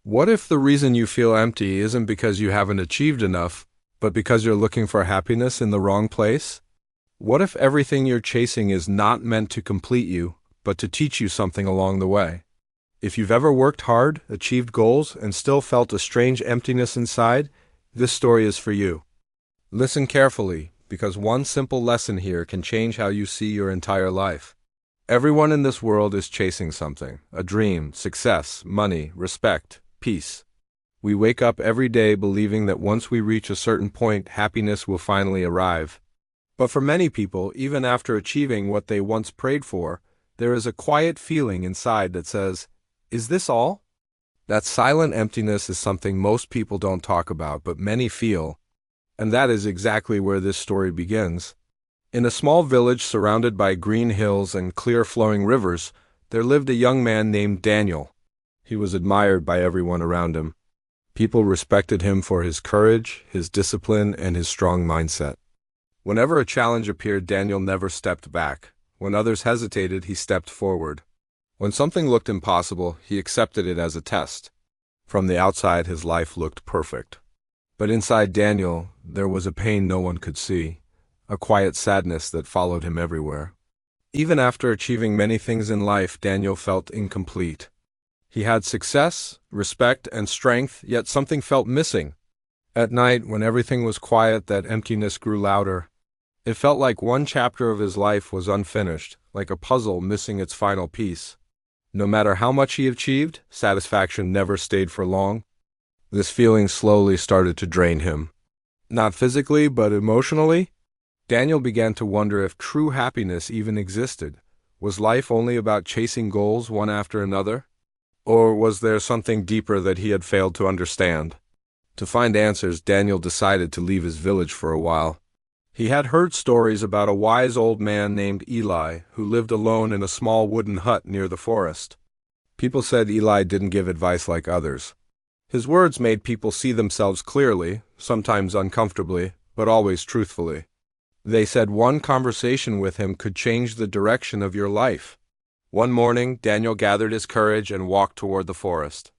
What if the reason you feel empty isn't because you haven't achieved enough, but because you're looking for happiness in the wrong place? What if everything you're chasing is not meant to complete you, but to teach you something along the way? If you've ever worked hard, achieved goals, and still felt a strange emptiness inside, this story is for you. Listen carefully, because one simple lesson here can change how you see your entire life. Everyone in this world is chasing something: a dream, success, money, respect, peace. We wake up every day believing that once we reach a certain point, happiness will finally arrive. But for many people, even after achieving what they once prayed for, there is a quiet feeling inside that says, "Is this all?" That silent emptiness is something most people don't talk about, but many feel. And that is exactly where this story begins. In a small village surrounded by green hills and clear-flowing rivers, there lived a young man named Daniel. He was admired by everyone around him. People respected him for his courage, his discipline, and his strong mindset. Whenever a challenge appeared, Daniel never stepped back. When others hesitated, he stepped forward. When something looked impossible, he accepted it as a test. From the outside, his life looked perfect. But inside Daniel, there was a pain no one could see, a quiet sadness that followed him everywhere. Even after achieving many things in life, Daniel felt incomplete. He had success, respect, and strength, yet something felt missing. At night, when everything was quiet, that emptiness grew louder. It felt like one chapter of his life was unfinished, like a puzzle missing its final piece. No matter how much he achieved, satisfaction never stayed for long. This feeling slowly started to drain him. Not physically, but emotionally. Daniel began to wonder if true happiness even existed. Was life only about chasing goals one after another? Or was there something deeper that he had failed to understand? To find answers, Daniel decided to leave his village for a while. He had heard stories about a wise old man named Eli who lived alone in a small wooden hut near the forest. People said Eli didn't give advice like others. His words made people see themselves clearly, sometimes uncomfortably, but always truthfully. They said one conversation with him could change the direction of your life. One morning, Daniel gathered his courage and walked toward the forest.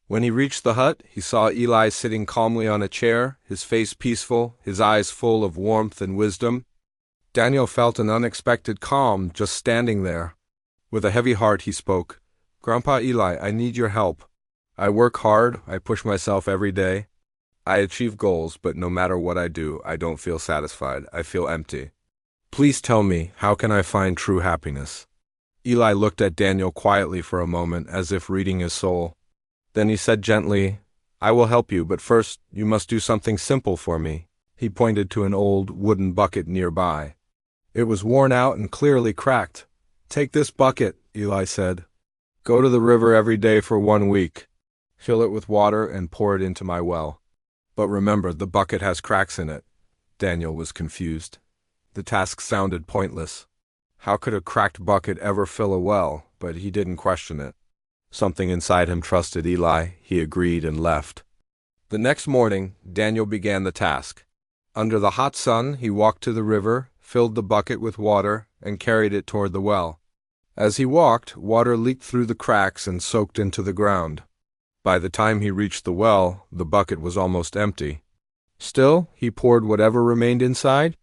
When he reached the hut, he saw Eli sitting calmly on a chair, his face peaceful, his eyes full of warmth and wisdom. Daniel felt an unexpected calm just standing there. With a heavy heart, he spoke, "Grandpa Eli, I need your help. I work hard, I push myself every day. I achieve goals, but no matter what I do, I don't feel satisfied. I feel empty. Please tell me, how can I find true happiness?" Eli looked at Daniel quietly for a moment, as if reading his soul. Then he said gently, "I will help you, but first you must do something simple for me." He pointed to an old wooden bucket nearby. It was worn out and clearly cracked. "Take this bucket," Eli said. "Go to the river every day for 1 week. Fill it with water and pour it into my well. But remember, the bucket has cracks in it." Daniel was confused. The task sounded pointless. How could a cracked bucket ever fill a well? But he didn't question it. Something inside him trusted Eli. He agreed and left. The next morning, Daniel began the task. Under the hot sun, he walked to the river, filled the bucket with water, and carried it toward the well. As he walked, water leaked through the cracks and soaked into the ground. By the time he reached the well, the bucket was almost empty. Still, he poured whatever remained inside.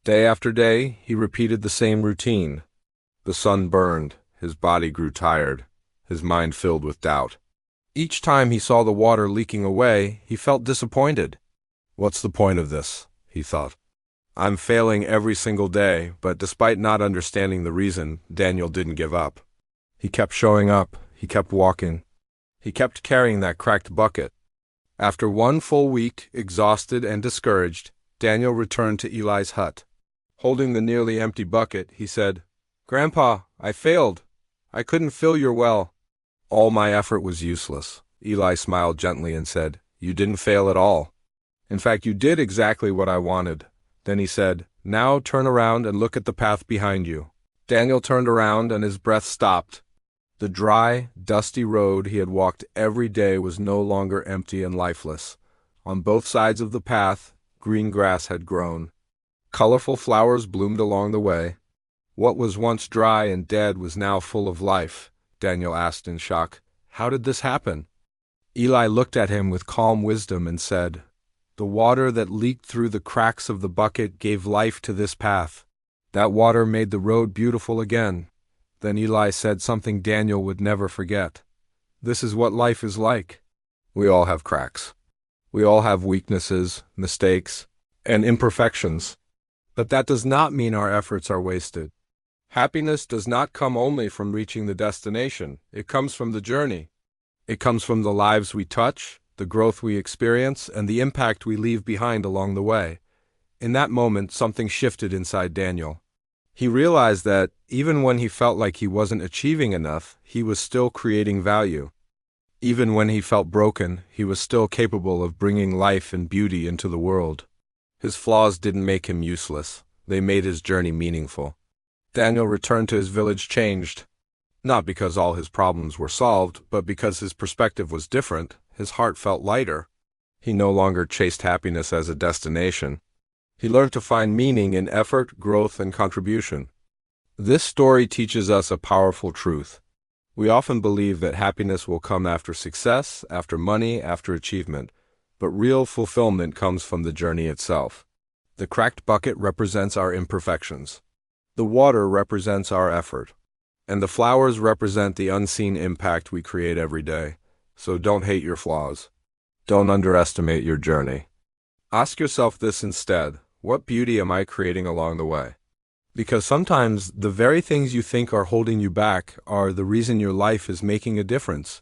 Day after day, he repeated the same routine. The sun burned, his body grew tired, his mind filled with doubt. Each time he saw the water leaking away, he felt disappointed. "What's the point of this?" he thought. "I'm failing every single day," but despite not understanding the reason, Daniel didn't give up. He kept showing up, he kept walking. He kept carrying that cracked bucket. After 1 full week, exhausted and discouraged, Daniel returned to Eli's hut. Holding the nearly empty bucket, he said, "Grandpa, I failed. I couldn't fill your well." "All my effort was useless." Eli smiled gently and said, "You didn't fail at all. In fact, you did exactly what I wanted." Then he said, "Now turn around and look at the path behind you." Daniel turned around and his breath stopped. The dry, dusty road he had walked every day was no longer empty and lifeless. On both sides of the path, green grass had grown. Colorful flowers bloomed along the way. What was once dry and dead was now full of life. Daniel asked in shock, "How did this happen?" Eli looked at him with calm wisdom and said, "The water that leaked through the cracks of the bucket gave life to this path. That water made the road beautiful again." Then Eli said something Daniel would never forget. "This is what life is like. We all have cracks. We all have weaknesses, mistakes, and imperfections. But that does not mean our efforts are wasted. Happiness does not come only from reaching the destination. It comes from the journey. It comes from the lives we touch, the growth we experience, and the impact we leave behind along the way." In that moment, something shifted inside Daniel. He realized that, even when he felt like he wasn't achieving enough, he was still creating value. Even when he felt broken, he was still capable of bringing life and beauty into the world. His flaws didn't make him useless. They made his journey meaningful. Daniel returned to his village changed. Not because all his problems were solved, but because his perspective was different. His heart felt lighter. He no longer chased happiness as a destination. He learned to find meaning in effort, growth, and contribution. This story teaches us a powerful truth. We often believe that happiness will come after success, after money, after achievement. But real fulfillment comes from the journey itself. The cracked bucket represents our imperfections. The water represents our effort. And the flowers represent the unseen impact we create every day. So don't hate your flaws. Don't underestimate your journey. Ask yourself this instead: what beauty am I creating along the way? Because sometimes the very things you think are holding you back are the reason your life is making a difference.